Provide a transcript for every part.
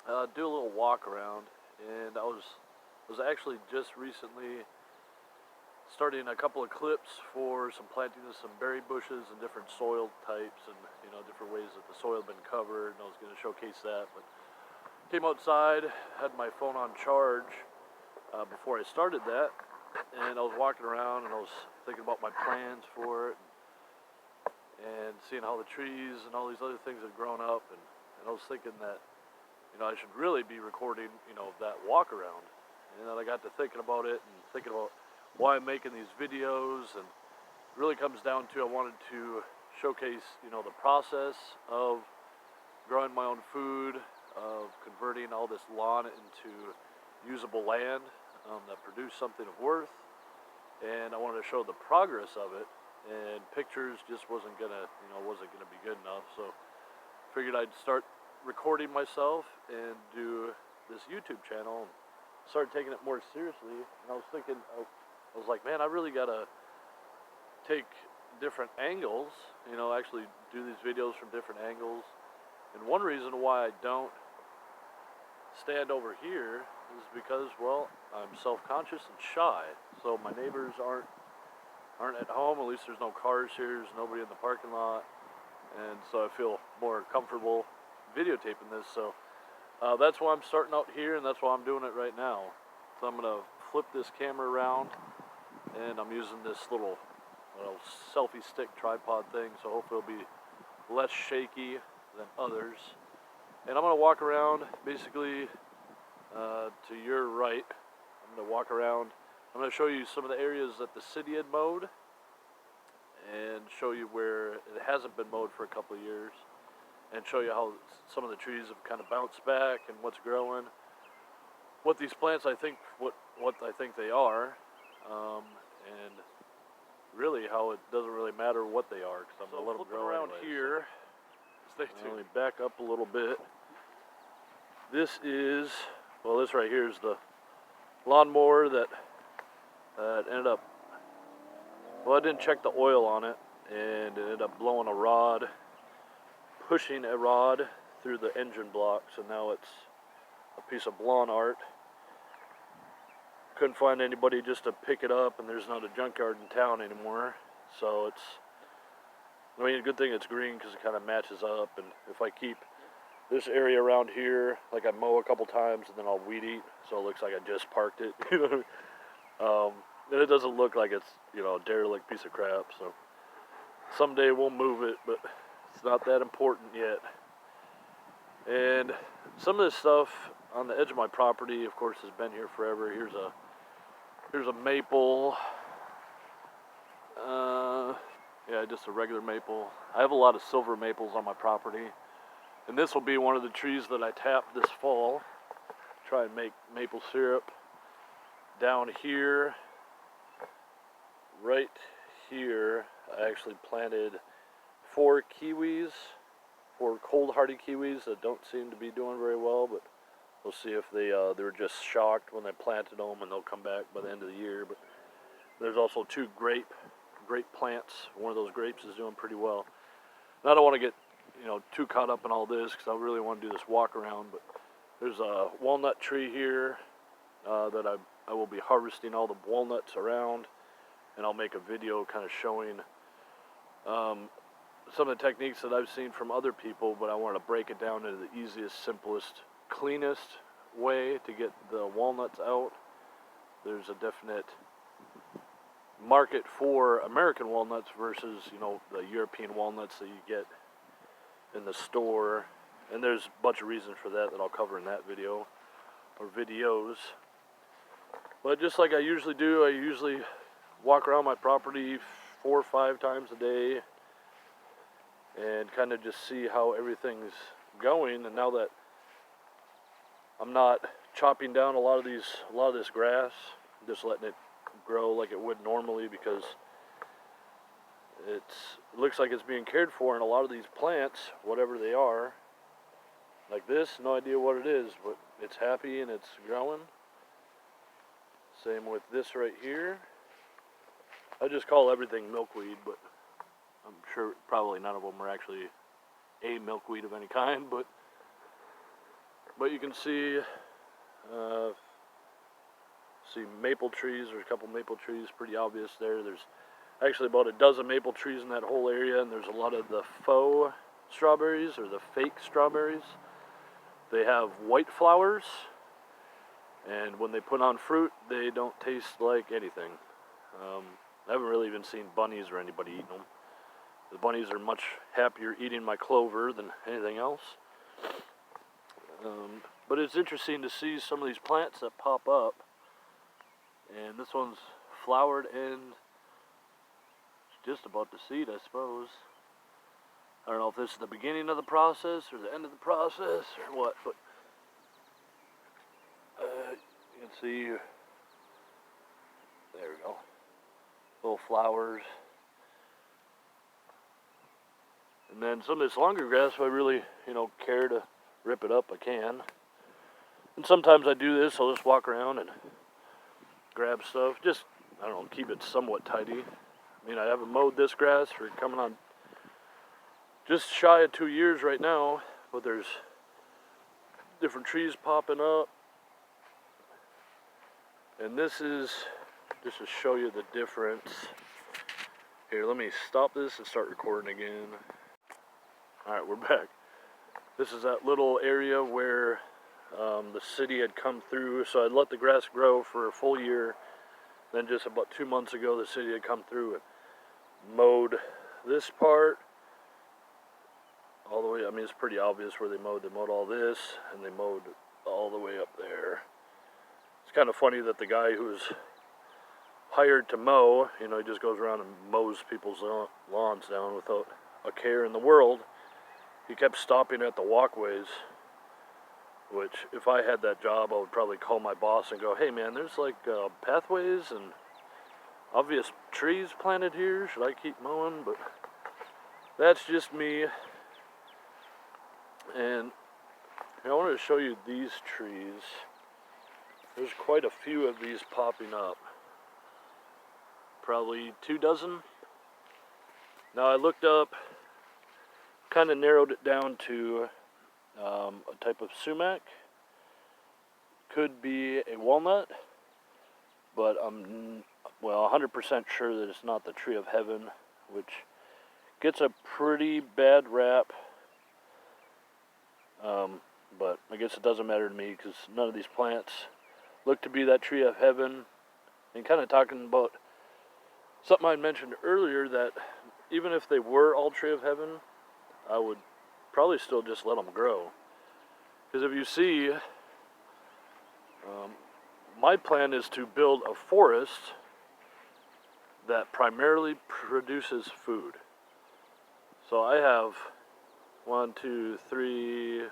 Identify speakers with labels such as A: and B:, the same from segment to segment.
A: do a little walk around, and I was actually just recently starting a couple of clips for some planting of some berry bushes and different soil types, and different ways that the soil had been covered, and I was going to showcase that. But came outside, had my phone on charge before I started that, and I was walking around and I was thinking about my plans for it, and seeing how the trees and all these other things had grown up, and I was thinking that I should really be recording that walk around. And then I got to thinking about it and thinking about why I'm making these videos, and it really comes down to I wanted to showcase the process of growing my own food, of converting all this lawn into usable land that produce something of worth, and I wanted to show the progress of it. And pictures just wasn't gonna be good enough, so figured I'd start recording myself and do this YouTube channel, and started taking it more seriously. And I was thinking, I was like, man, I really gotta take different angles, actually do these videos from different angles. And one reason why I don't stand over here is because, well, I'm self-conscious and shy. So my neighbors aren't at home. At least there's no cars here. There's nobody in the parking lot, and so I feel more comfortable videotaping this. So that's why I'm starting out here, and that's why I'm doing it right now. So I'm gonna flip this camera around, and I'm using this little selfie stick tripod thing, so hopefully it'll be less shaky than others. And I'm gonna walk around basically to your right. I'm gonna walk around. I'm gonna show you some of the areas that the city had mowed, and show you where it hasn't been mowed for a couple of years, and show you how some of the trees have kind of bounced back and what's growing, what these plants what I think they are, and really how it doesn't really matter what they are, because I'm gonna let them grow around anyway, here. So stay tuned. Let me back up a little bit. This right here is the lawnmower that ended up, well, I didn't check the oil on it, and it ended up blowing pushing a rod through the engine blocks, and now it's a piece of lawn art. Couldn't find anybody just to pick it up, and there's not a junkyard in town anymore, so a good thing it's green because it kind of matches up. And if I keep this area around here, like I mow a couple times and then I'll weed eat, so it looks like I just parked it, and it doesn't look like it's a derelict piece of crap. So someday we'll move it, but it's not that important yet. And some of this stuff on the edge of my property, of course, has been here forever. Here's a maple. Yeah, just a regular maple. I have a lot of silver maples on my property, and this will be one of the trees that I tap this fall. Try and make maple syrup. Down here, right here, I actually planted 4 cold hardy kiwis that don't seem to be doing very well, but we'll see if they were just shocked when they planted them, and they'll come back by the end of the year. But there's also 2 grape plants. One of those grapes is doing pretty well. And I don't want to get too caught up in all this, because I really want to do this walk around. But there's a walnut tree here that I will be harvesting all the walnuts around, and I'll make a video kind of showing some of the techniques that I've seen from other people, but I want to break it down into the easiest, simplest, cleanest way to get the walnuts out. There's a definite market for American walnuts versus the European walnuts that you get in the store, and there's a bunch of reasons for that I'll cover in that video or videos. But just like I usually do, I usually walk around my property 4 or 5 times a day and kind of just see how everything's going. And now that I'm not chopping down a lot of this grass, I'm just letting it grow like it would normally, because it looks like it's being cared for. And a lot of these plants, whatever they are, like this, no idea what it is, but it's happy and it's growing. Same with this right here. I just call everything milkweed, but I'm sure probably none of them are actually a milkweed of any kind. But But you can see maple trees. There's a couple maple trees, pretty obvious there. There's actually about a dozen maple trees in that whole area, and there's a lot of the faux strawberries, or the fake strawberries. They have white flowers, and when they put on fruit, they don't taste like anything. I haven't really even seen bunnies or anybody eating them. The bunnies are much happier eating my clover than anything else. But it's interesting to see some of these plants that pop up. And this one's flowered and just about to seed, I suppose. I don't know if this is the beginning of the process or the end of the process or what, but you can see, there we go, little flowers. And then some of this longer grass, if I really, care to rip it up, I can. And sometimes I do this, I'll just walk around and grab stuff, just, I don't know, keep it somewhat tidy. I mean, I haven't mowed this grass for coming on just shy of 2 years right now, but there's different trees popping up. And this is, just to show you the difference. Here, let me stop this and start recording again. Alright, we're back. This is that little area where the city had come through, so I'd let the grass grow for a full year. Then just about 2 months ago, the city had come through and mowed this part all the way. I mean, it's pretty obvious where they mowed. They mowed all this, and they mowed all the way up there. It's kind of funny that the guy who's hired to mow, he just goes around and mows people's lawns down without a care in the world. He kept stopping at the walkways, which, if I had that job, I would probably call my boss and go, hey man, there's like pathways and obvious trees planted here. Should I keep mowing? But that's just me. And I wanted to show you these trees. There's quite a few of these popping up. Probably 2 dozen. Now I looked up, kind of narrowed it down to a type of sumac. Could be a walnut, but I'm 100% sure that it's not the tree of heaven, which gets a pretty bad rap. But I guess it doesn't matter to me because none of these plants look to be that tree of heaven. And kind of talking about something I mentioned earlier, that even if they were all tree of heaven, I would probably still just let them grow. Because if you see, my plan is to build a forest that primarily produces food. So I have 1, 2, 3,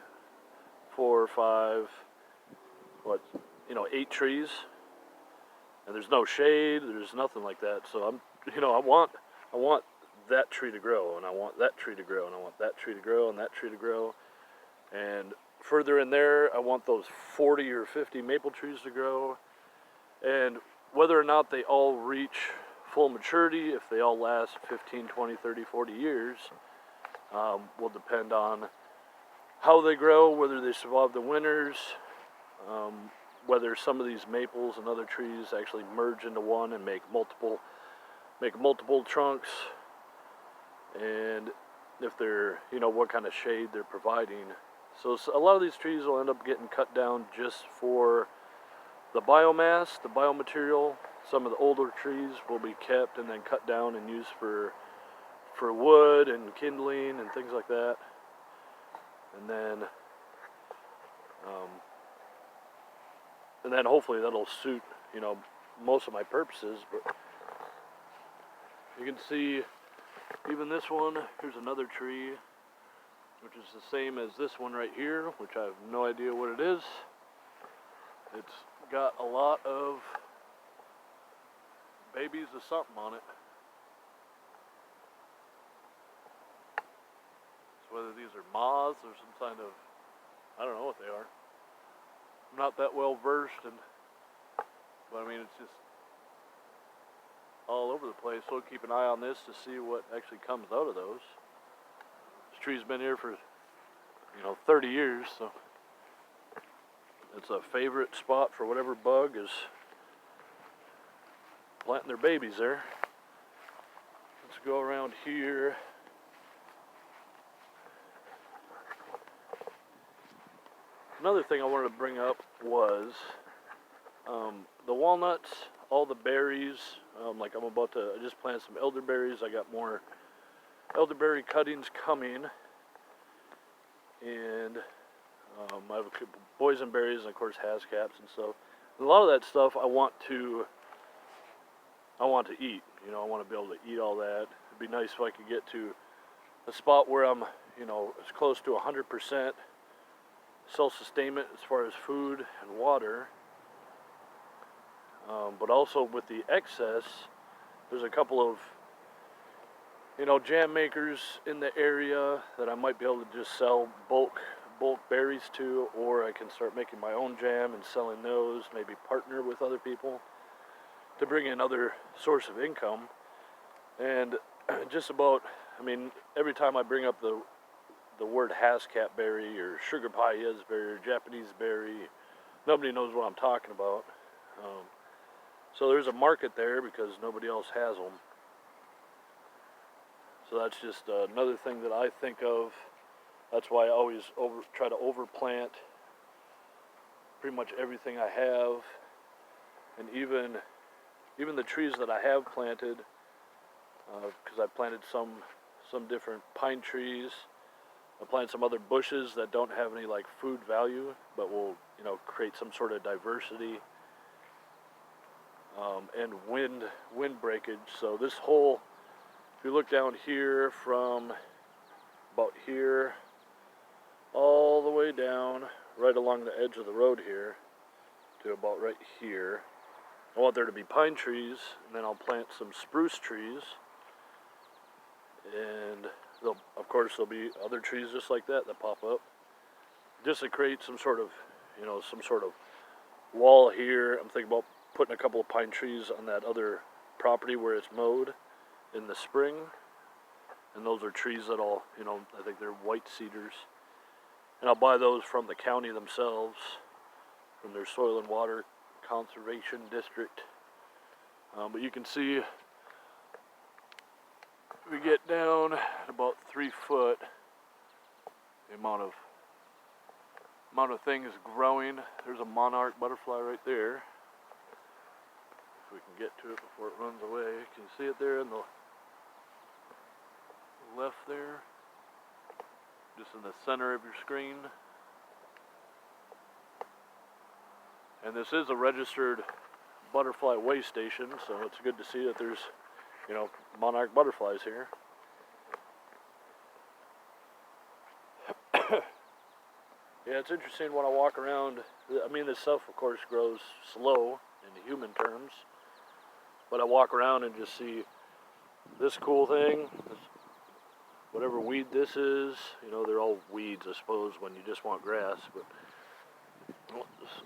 A: 4, 5, 8 trees, and there's no shade, there's nothing like that. So I want that tree to grow, and I want that tree to grow, and I want that tree to grow, and that tree to grow. And further in there, I want those 40 or 50 maple trees to grow. And whether or not they all reach full maturity, if they all last 15, 20, 30, 40 years, will depend on how they grow, whether they survive the winters, whether some of these maples and other trees actually merge into one and make multiple trunks, and if they're, what kind of shade they're providing. So a lot of these trees will end up getting cut down just for the biomass, the biomaterial. Some of the older trees will be kept and then cut down and used for wood and kindling and things like that. And then hopefully that'll suit, most of my purposes. But you can see even this one, here's another tree, which is the same as this one right here, which I have no idea what it is. It's got a lot of babies of something on it. So whether these are moths or some kind of, I don't know what they are. I'm not that well versed, but I mean, it's just all over the place. So keep an eye on this to see what actually comes out of those. This tree's been here for 30 years, so it's a favorite spot for whatever bug is planting their babies there. Let's go around here. Another thing I wanted to bring up was the walnuts, all the berries. Like I just planted some elderberries. I got more elderberry cuttings coming, and I have a couple boysenberries and of course hascaps and stuff. And a lot of that stuff I want to eat. You know, I want to be able to eat all that. It'd be nice if I could get to a spot where I'm, you know, as close to 100% self-sustainment as far as food and water. But also with the excess, there's a couple of, you know, jam makers in the area that I might be able to just sell bulk berries to, or I can start making my own jam and selling those, maybe partner with other people to bring in other source of income. And just about, I mean, every time I bring up the word hascap berry or sugar paillas berry or Japanese berry, nobody knows what I'm talking about. So there's a market there because nobody else has them. So that's just another thing that I think of. That's why I always try to overplant pretty much everything I have, and even the trees that I have planted, because I planted some different pine trees. I planted some other bushes that don't have any like food value, but will, you know, create some sort of diversity, and wind breakage. So this whole, if you look down here from about here all the way down right along the edge of the road here to about right here, I want there to be pine trees, and then I'll plant some spruce trees, and of course there'll be other trees just like that pop up, just to create some sort of, you know, some sort of wall here. I'm thinking about putting a couple of pine trees on that other property where it's mowed in the spring, and those are trees that'll, you know, I think they're white cedars, and I'll buy those from the county themselves, from their soil and water conservation district. But you can see we get down at about 3 foot, the amount of things growing. There's a monarch butterfly right there. If we can get to it before it runs away. Can you see it there in the left there? Just in the center of your screen. And this is a registered butterfly way station, so it's good to see that there's, you know, monarch butterflies here. Yeah, it's interesting when I walk around. I mean, this stuff, of course, grows slow in human terms, but I walk around and just see this cool thing, whatever weed this is. You know, they're all weeds, I suppose, when you just want grass, but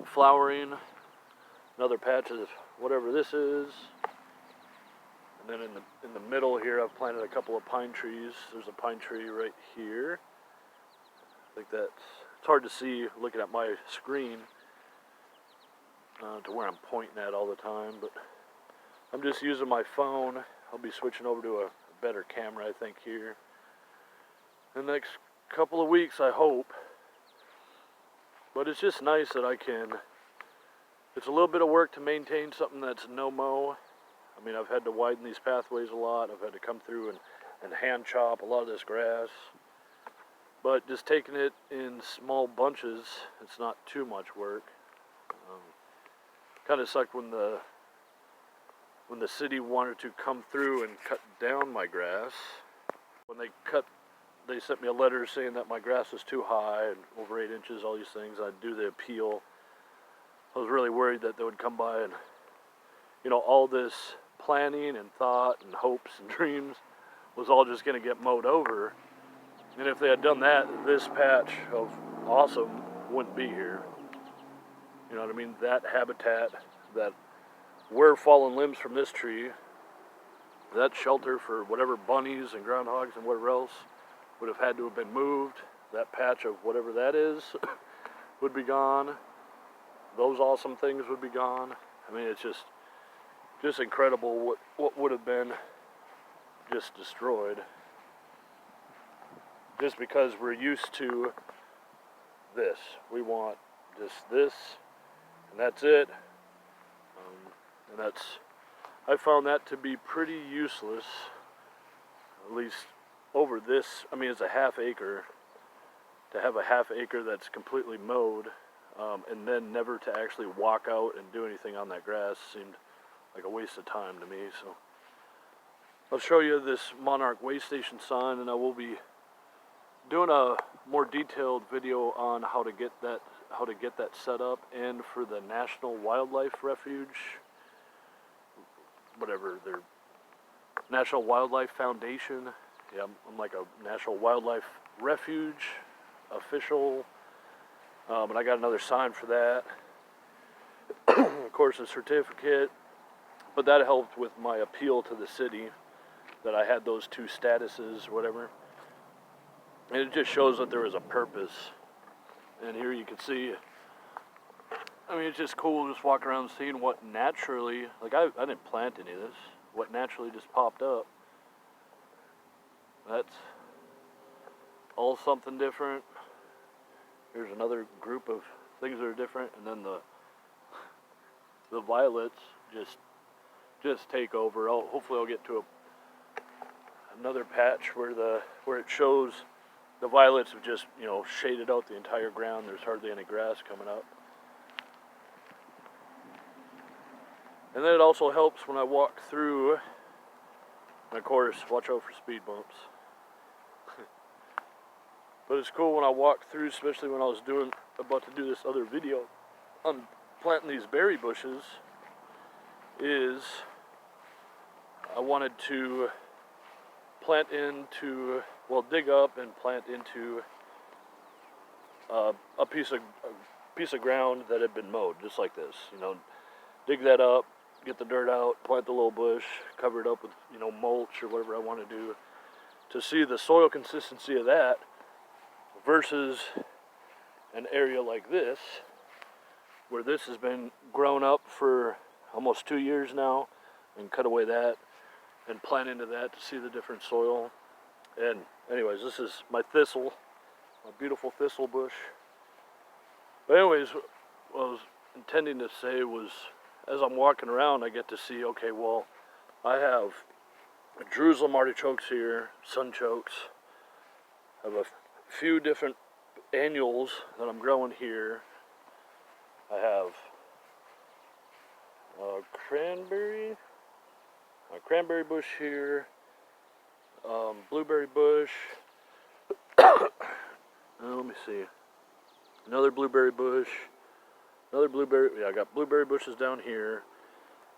A: flowering, another patch of whatever this is, and then in the middle here I've planted a couple of pine trees. There's a pine tree right here. I think it's hard to see looking at my screen to where I'm pointing at all the time, but I'm just using my phone. I'll be switching over to a better camera, I think, here in the next couple of weeks, I hope. But it's just nice that I can, it's a little bit of work to maintain something that's no-mow. I mean, I've had to widen these pathways a lot. I've had to come through and hand chop a lot of this grass. But just taking it in small bunches, it's not too much work. Kind of sucked when the city wanted to come through and cut down my grass. When they sent me a letter saying that my grass was too high and over 8 inches, all these things. I'd do the appeal. I was really worried that they would come by and, you know, all this planning and thought and hopes and dreams was all just going to get mowed over. And if they had done that, this patch of awesome wouldn't be here. You know what I mean? That habitat, that where fallen limbs from this tree, that shelter for whatever bunnies and groundhogs and whatever else would have had to have been moved. That patch of whatever that is would be gone. those awesome things would be gone. I mean, it's just incredible what would have been just destroyed. Just because we're used to this. We want just this, and that's it. And I found that to be pretty useless, at least over this. I mean, it's a half acre. To have a half acre that's completely mowed, and then never to actually walk out and do anything on that grass seemed like a waste of time to me. So I'll show you this monarch way station sign, and I will be doing a more detailed video on how to get that set up, and for the National Wildlife Refuge, whatever their National Wildlife Foundation. Yeah, I'm like a National Wildlife Refuge official, and I got another sign for that. Of course, a certificate, but that helped with my appeal to the city that I had those two statuses, whatever. And it just shows that there was a purpose. And here you can see, I mean, it's just cool just walking around seeing what naturally, like I didn't plant any of this, what naturally just popped up. That's all something different. Here's another group of things that are different, and then the violets just take over. Hopefully I'll get to another patch where it shows the violets have just, you know, shaded out the entire ground. There's hardly any grass coming up. And then it also helps when I walk through, and of course, watch out for speed bumps. But it's cool when I walk through, especially when I was about to do this other video on planting these berry bushes, is I wanted to dig up and plant into a piece of ground that had been mowed, just like this. You know, dig that up, get the dirt out, plant the little bush, cover it up with, you know, mulch or whatever I want to do, to see the soil consistency of that versus an area like this, where this has been grown up for almost 2 years now, and cut away that and plant into that to see the different soil. And anyways, this is my thistle, my beautiful thistle bush. But anyways, what I was intending to say was, as I'm walking around, I get to see, okay, well, I have Jerusalem artichokes here, sunchokes. I have a few different annuals that I'm growing here. I have a cranberry bush here, blueberry bush. Let me see. Another blueberry bush. Yeah, I got blueberry bushes down here.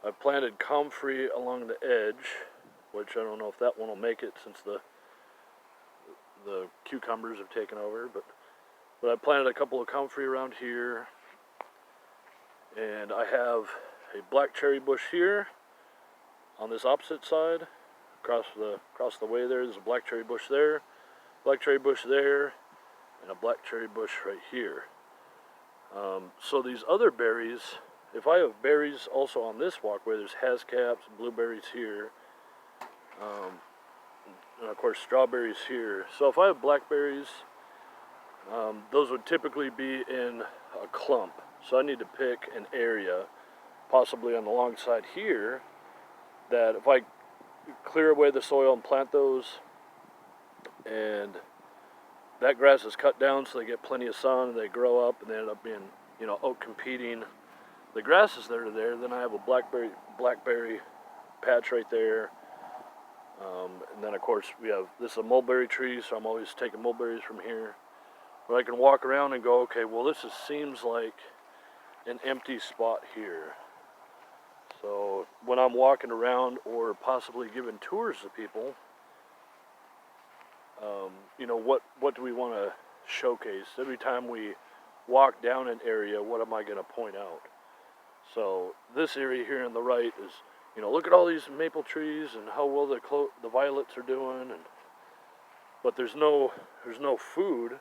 A: I planted comfrey along the edge, which I don't know if that one will make it since the cucumbers have taken over, but I planted a couple of comfrey around here, and I have a black cherry bush here on this opposite side. Across the way there's a black cherry bush there, black cherry bush there, and a black cherry bush right here. So these other berries, if I have berries also on this walkway, there's hascaps, blueberries here, and of course strawberries here. So if I have blackberries, those would typically be in a clump. So I need to pick an area, possibly on the long side here, that if I clear away the soil and plant those, and that grass is cut down so they get plenty of sun and they grow up and they end up being, you know, out competing the grasses that are there, then I have a blackberry patch right there. And then of course this is a mulberry tree, so I'm always taking mulberries from here. But I can walk around and go, okay, well this seems like an empty spot here. So when I'm walking around or possibly giving tours to people, you know, what do we want to showcase? Every time we walk down an area, what am I going to point out? So this area here on the right is, you know, look at all these maple trees and how well the violets are doing, but there's no food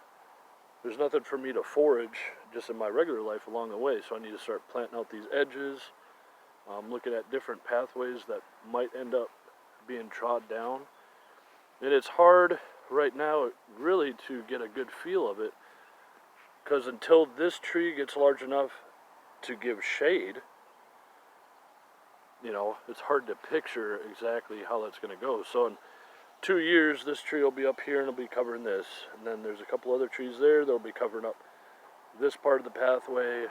A: there's nothing for me to forage just in my regular life along the way. So I need to start planting out these edges. Looking at different pathways that might end up being trod down. And it's hard right now really to get a good feel of it, because until this tree gets large enough to give shade, you know, it's hard to picture exactly how that's going to go. So in 2 years, this tree will be up here and it'll be covering this. And then there's a couple other trees there that'll be covering up this part of the pathway.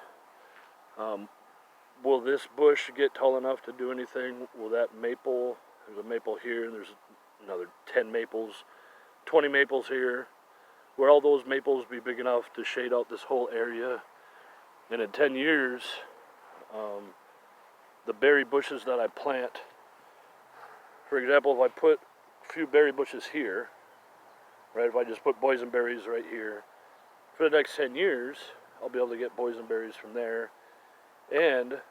A: Will this bush get tall enough to do anything? Will that maple, there's a maple here, and there's another 10 maples, 20 maples here. Will all those maples be big enough to shade out this whole area? And in 10 years, the berry bushes that I plant, for example, if I put a few berry bushes here, right, if I just put boysenberries right here, for the next 10 years, I'll be able to get boysenberries from there. And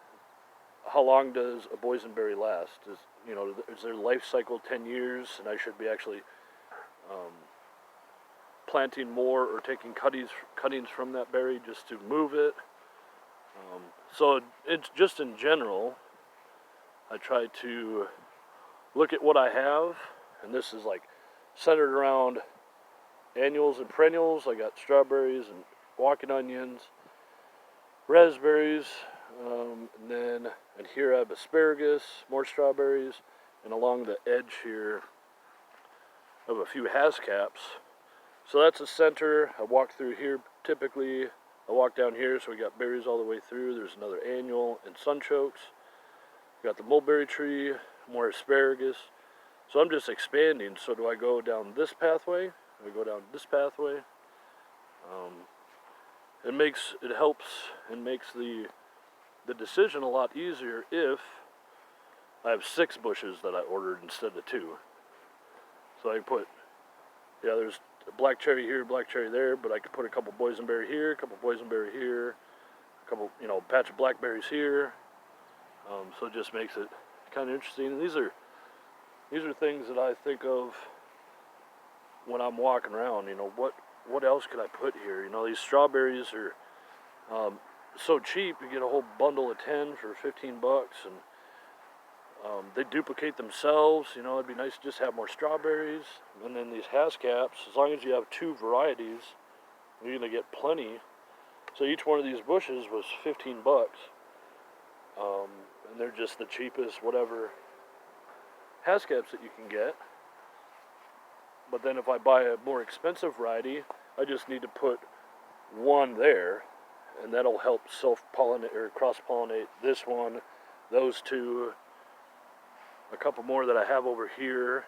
A: how long does a boysenberry last? Is their life cycle 10 years, and I should be actually planting more or taking cuttings from that berry just to move it. So it's just in general, I try to look at what I have, and this is like centered around annuals and perennials. I got strawberries and walking onions, raspberries, and here I have asparagus, more strawberries, and along the edge here I have a few hascaps. So that's the center. I walk through here typically. I walk down here, so we got berries all the way through. There's another annual and sunchokes. Got the mulberry tree, more asparagus. So I'm just expanding. So do I go down this pathway? Do I go down this pathway? It helps and makes the decision a lot easier if I have 6 bushes that I ordered instead of 2. So I can put, there's a black cherry here, black cherry there, but I could put a couple boysenberry here, a couple boysenberry here, a couple, patch of blackberries here. So it just makes it kind of interesting. And these are things that I think of when I'm walking around. What else could I put here? These strawberries are so cheap. You get a whole bundle of 10 for 15 bucks, and they duplicate themselves. It'd be nice to just have more strawberries. And then these hascaps, as long as you have 2 varieties, you're gonna get plenty. So each one of these bushes was 15 bucks. And they're just the cheapest whatever hascaps that you can get. But then if I buy a more expensive variety, I just need to put 1 there, and that'll help self-pollinate or cross-pollinate this one, those 2, a couple more that I have over here.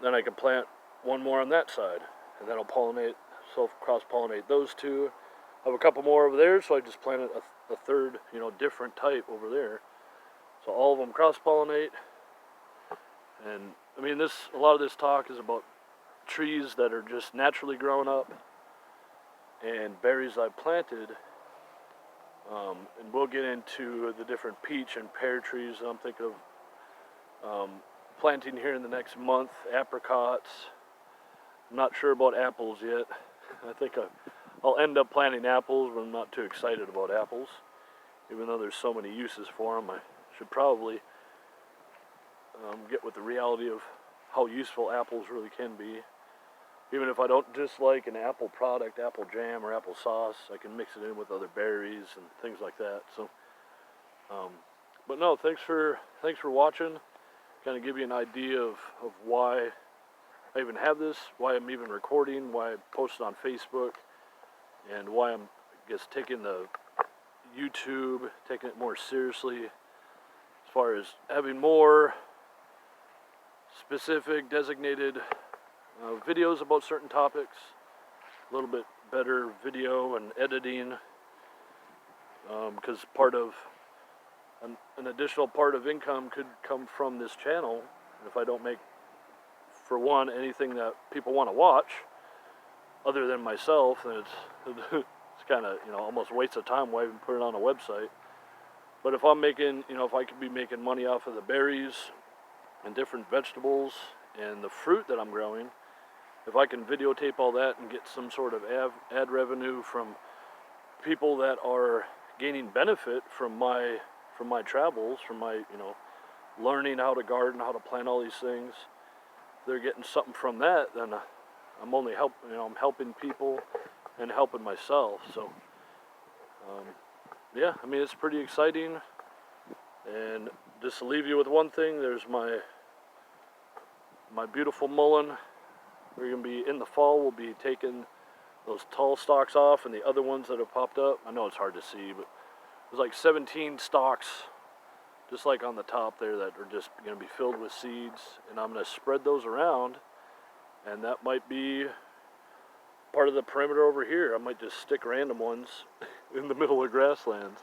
A: Then I can plant 1 more on that side, and that'll cross-pollinate those 2. I have a couple more over there, so I just planted a third, different type over there. So all of them cross-pollinate. And I mean, a lot of this talk is about trees that are just naturally growing up and berries I planted. And we'll get into the different peach and pear trees that I'm thinking of planting here in the next month. Apricots. I'm not sure about apples yet. I think I'll end up planting apples, but I'm not too excited about apples. Even though there's so many uses for them, I should probably get with the reality of how useful apples really can be. Even if I don't dislike an apple product, apple jam or apple sauce, I can mix it in with other berries and things like that. So, but no, thanks for watching. Kind of give you an idea of why I even have this, why I'm even recording, why I post it on Facebook, and why I'm taking the YouTube, taking it more seriously as far as having more specific, designated videos about certain topics, a little bit better video and editing, because part of an additional part of income could come from this channel. If I don't make, for one, anything that people want to watch other than myself, then it's kind of, almost a waste of time. Why even put it on a website? But if I'm making, if I could be making money off of the berries and different vegetables and the fruit that I'm growing, if I can videotape all that and get some sort of ad revenue from people that are gaining benefit from my travels, from my, you know, learning how to garden, how to plant all these things, if they're getting something from that, then I'm only I'm helping people and helping myself. So yeah, I mean, it's pretty exciting. And just to leave you with one thing, there's my beautiful mullein. We're gonna be in the fall, we'll be taking those tall stalks off and the other ones that have popped up. I know it's hard to see, but there's like 17 stalks just like on the top there that are just gonna be filled with seeds, and I'm gonna spread those around, and that might be part of the perimeter over here. I might just stick random ones in the middle of grasslands,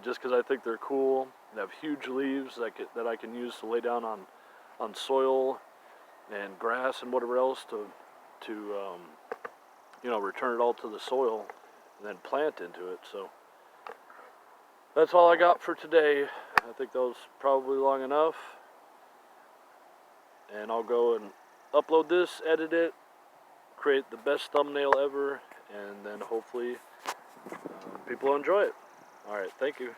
A: just because I think they're cool. They have huge leaves that I can use to lay down on soil and grass and whatever else to you know, return it all to the soil and then plant into it. So that's all I got for today. I think that was probably long enough, and I'll go and upload this, edit it, create the best thumbnail ever, and then hopefully people enjoy it. All right, thank you.